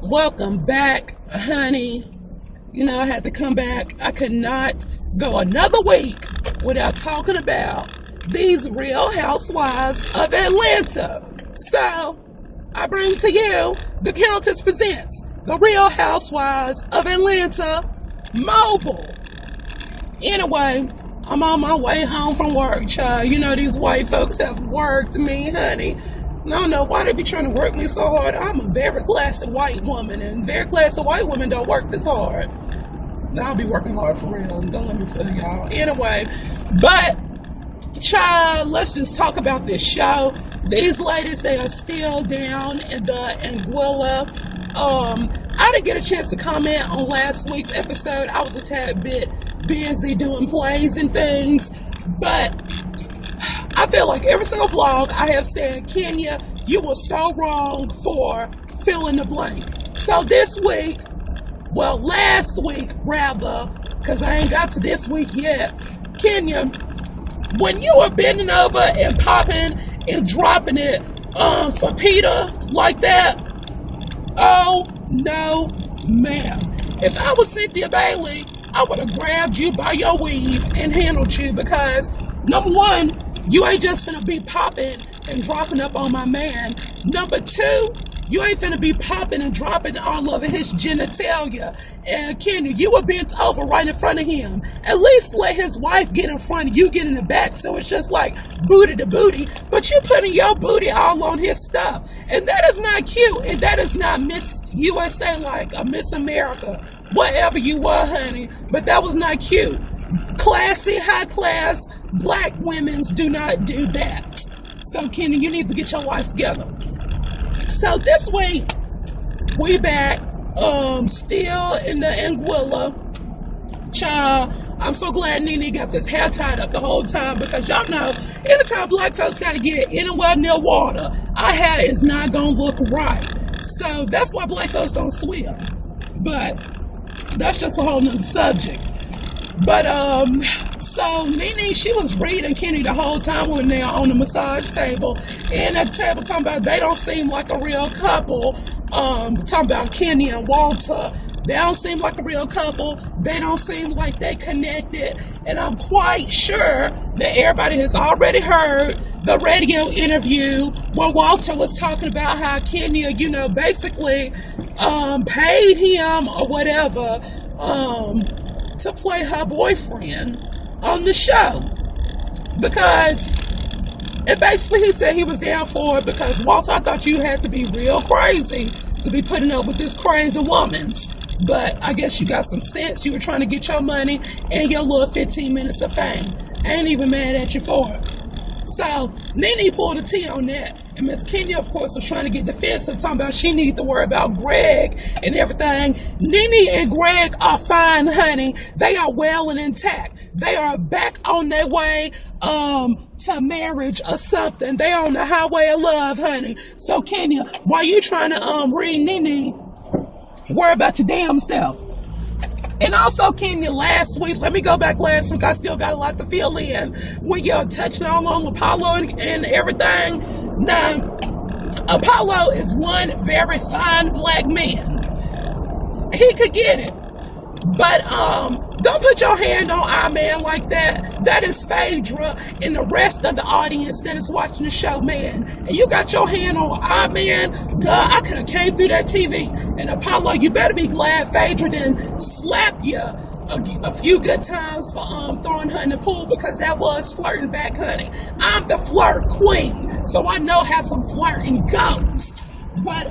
Welcome back, honey. You know, I had to come back. I could not go another week without talking about these Real Housewives of Atlanta. So, I bring to you, the Countess presents the Real Housewives of Atlanta Mobile. Anyway, I'm on my way home from work, child. You know, these white folks have worked me, honey. I don't know why they be trying to work me so hard. I'm a very classy white woman, and very classy white women don't work this hard. I'll be working hard for real. Don't let me fool y'all. Anyway, but, child, let's just talk about this show. These ladies, they are still down in the Anguilla. I didn't get a chance to comment on last week's episode. I was a tad bit busy doing plays and things, but I feel like every single vlog I have said, Kenya, you were so wrong for fill in the blank. So this week, well, last week rather, because I ain't got to this week yet, Kenya, when you were bending over and popping and dropping it for Peter like that, oh no, ma'am. If I was Cynthia Bailey, I would have grabbed you by your weave and handled you, because number one, you ain't just finna be popping and dropping up on my man. Number two, you ain't finna be popping and dropping all over his genitalia. And Kenny, you were bent over right in front of him. At least let his wife get in front, you get in the back, so it's just like booty to booty. But you putting your booty all on his stuff. And that is not cute. And that is not Miss USA, like a Miss America. Whatever you were, honey. But that was not cute. Classy, high class, black women's do not do that. So, Kenny, you need to get your life together. So this week, we back, still in the Anguilla. Child, I'm so glad Nene got this hair tied up the whole time, because y'all know, anytime black folks gotta get anywhere near water, our hair is not gonna look right. So that's why black folks don't swim. But that's just a whole nother subject. But, so Nene, she was reading Kenny the whole time when they're on the massage table. And at the table talking about they don't seem like a real couple. Talking about Kenny and Walter. They don't seem like a real couple. They don't seem like they connected. And I'm quite sure that everybody has already heard the radio interview where Walter was talking about how Kenya, you know, basically paid him or whatever to play her boyfriend on the show, because basically he said he was down for it, because Walter, I thought you had to be real crazy to be putting up with this crazy woman. But I guess you got some sense. You were trying to get your money and your little 15 minutes of fame. I ain't even mad at you for it. So Nene pulled a T on that. And Miss Kenya, of course, was trying to get defensive, talking about she need to worry about Greg and everything. Nene and Greg are fine, honey. They are well and intact. They are back on their way to marriage or something. They on the highway of love, honey. So Kenya, while you trying to read Nene, worry about your damn self. And also, Kenya, last week, let me go back last week, I still got a lot to fill in. When you're touching all on Apollo and everything. Now, Apollo is one very fine black man. He could get it. But don't put your hand on our man like that. That is Phaedra and the rest of the audience that is watching the show, man. And you got your hand on our man. God, I could have came through that TV. And Apollo, you better be glad Phaedra didn't slap you a few good times for throwing her in the pool, because that was flirting back, honey. I'm the flirt queen, so I know how some flirting goes. But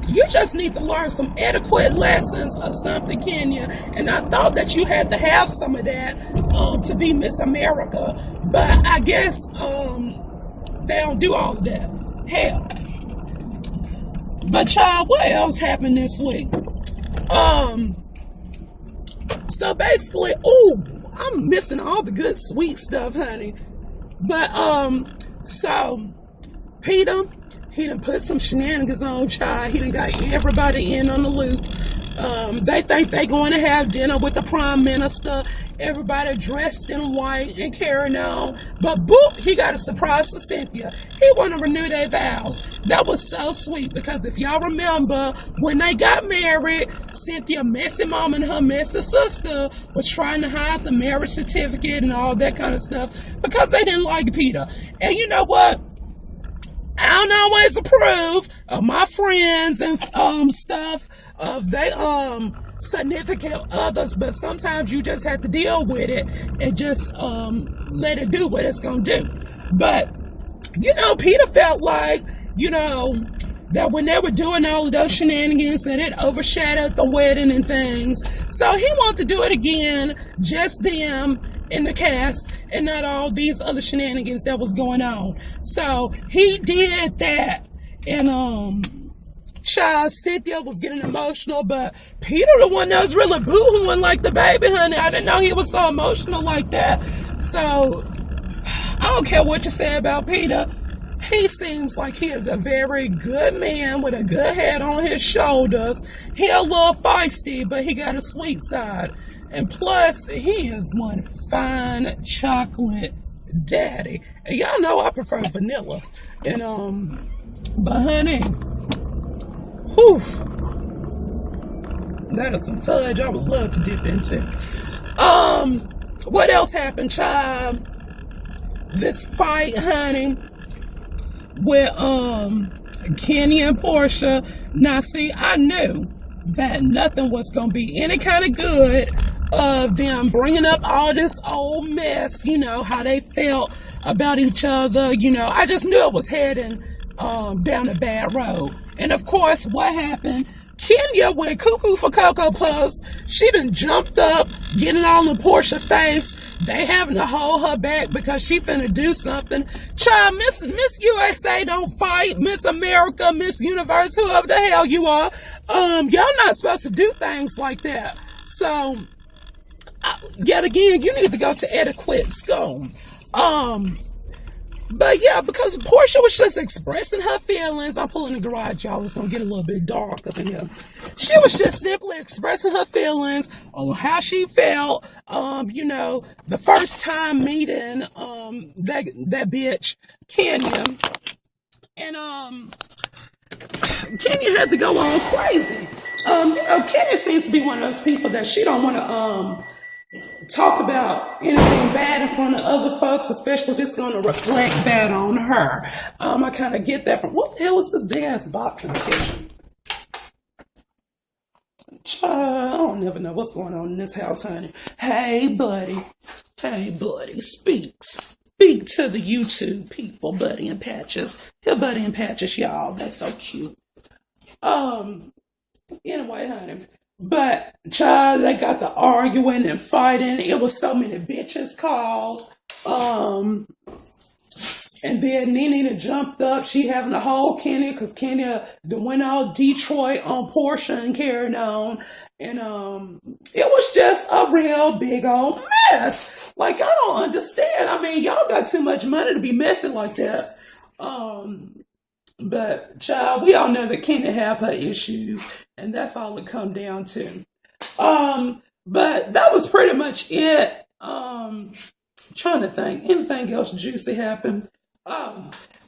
you just need to learn some etiquette lessons or something, Kenya. And I thought that you had to have some of that to be Miss America. But I guess they don't do all of that. Hell. But child, what else happened this week? So basically, I'm missing all the good sweet stuff, honey. But so Peter, He done put some shenanigans on, child. He done got everybody in on the loop. They think they going to have dinner with the prime minister. Everybody dressed in white and carrying on. But boop, he got a surprise for Cynthia. He want to renew their vows. That was so sweet because if y'all remember, when they got married, Cynthia, messy mom, and her messy sister was trying to hide the marriage certificate and all that kind of stuff because they didn't like Peter. And you know what? I don't always approve of my friends and stuff of they significant others, but sometimes you just have to deal with it and just let it do what it's gonna do. But you know, Peter felt like, you know, that when they were doing all of those shenanigans, that it overshadowed the wedding and things. So he wanted to do it again, just them in the cast and not all these other shenanigans that was going on. So he did that. And child, Cynthia was getting emotional, but Peter the one that was really boo-hooing like the baby, honey. I didn't know he was so emotional like that. So I don't care what you say about Peter. He seems like he is a very good man with a good head on his shoulders. He a little feisty, but he got a sweet side. And plus, he is one fine chocolate daddy. And y'all know I prefer vanilla. And, but honey, whew, that is some fudge I would love to dip into. What else happened, child? This fight, honey, with Kenny and Portia. Now see, I knew that nothing was gonna be any kind of good of them bringing up all this old mess, you know, how they felt about each other, you know. I just knew it was heading down a bad road. And of course, what happened? Kenya went cuckoo for Cocoa Puffs. She done jumped up, getting all in Portia's face. They having to hold her back because she finna do something. Child, Miss USA don't fight. Miss America, Miss Universe, whoever the hell you are. Y'all not supposed to do things like that. So, yet again, you need to go to etiquette school. But yeah, because Portia was just expressing her feelings. I'm pulling the garage, y'all. It's going to get a little bit dark up in here. She was just simply expressing her feelings on how she felt, you know, the first time meeting, that bitch, Kenya. And, Kenya had to go on crazy. You know, Kenya seems to be one of those people that she don't want to, talk about anything bad in front of other folks, especially if it's going to reflect bad on her. I kind of get that from, what the hell is this big ass box in the kitchen? I don't never know what's going on in this house, honey. Hey, buddy. Hey, buddy. Speak to the YouTube people, Buddy and Patches. Here, Buddy and Patches, y'all. That's so cute. Anyway, honey. But, child, they got to arguing and fighting. It was so many bitches called. And then Nene jumped up. She having to hold Kenya because Kenya went all Detroit on Portia and carried on. And it was just a real big old mess. Like, I don't understand. I mean, y'all got too much money to be messing like that. But, child, we all know that Kenya have her issues. And that's all it come down to. But that was pretty much it. Trying to think. Anything else juicy happened?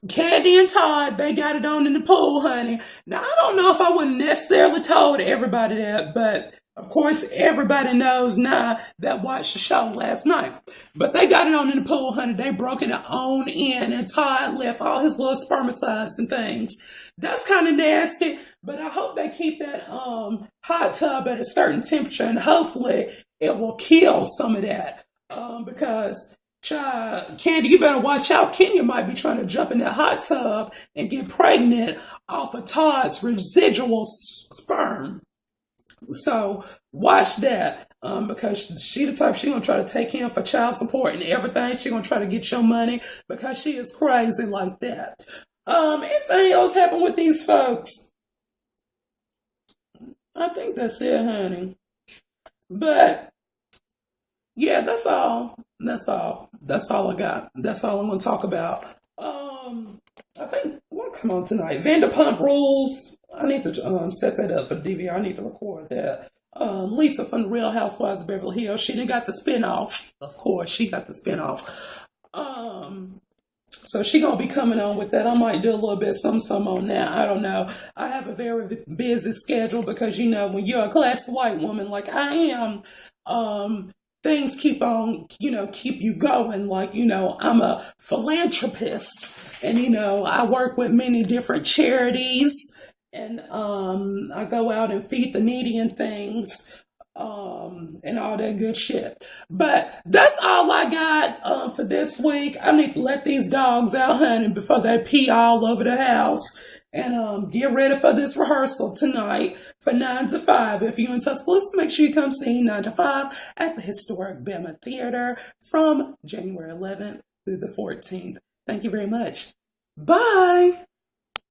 Candy and Todd, they got it on in the pool, honey. Now, I don't know if I would necessarily told everybody that, but of course, everybody knows now that watched the show last night. But they got it on in the pool, honey. They broke it on in, and Todd left all his little spermicides and things. That's kind of nasty, but I hope they keep that hot tub at a certain temperature, and hopefully it will kill some of that. Because, child, Candy, you better watch out. Kenya might be trying to jump in that hot tub and get pregnant off of Todd's residual sperm. So watch that, because she the type, she gonna try to take him for child support and everything. She gonna try to get your money because she is crazy like that. Anything else happen with these folks? I think that's it, honey. But yeah, that's all. That's all I got. That's all I'm gonna talk about. I think one come on tonight. Vanderpump Rules. I need to set that up for DVR. I need to record that. Lisa from the Real Housewives of Beverly Hills. She didn't got the spinoff. Of course, she got the spinoff. So she gonna be coming on with that. I might do a little bit some on that. I don't know. I have a very busy schedule because you know when you're a classy white woman like I am, things keep on, keep you going. Like, I'm a philanthropist and, I work with many different charities and I go out and feed the needy and things and all that good shit. But that's all I got for this week. I need to let these dogs out, honey, before they pee all over the house. And get ready for this rehearsal tonight for 9 to 5. If you're in Tuscaloosa, make sure you come see 9 to 5 at the historic Bama Theater from January 11th through the 14th. Thank you very much. Bye.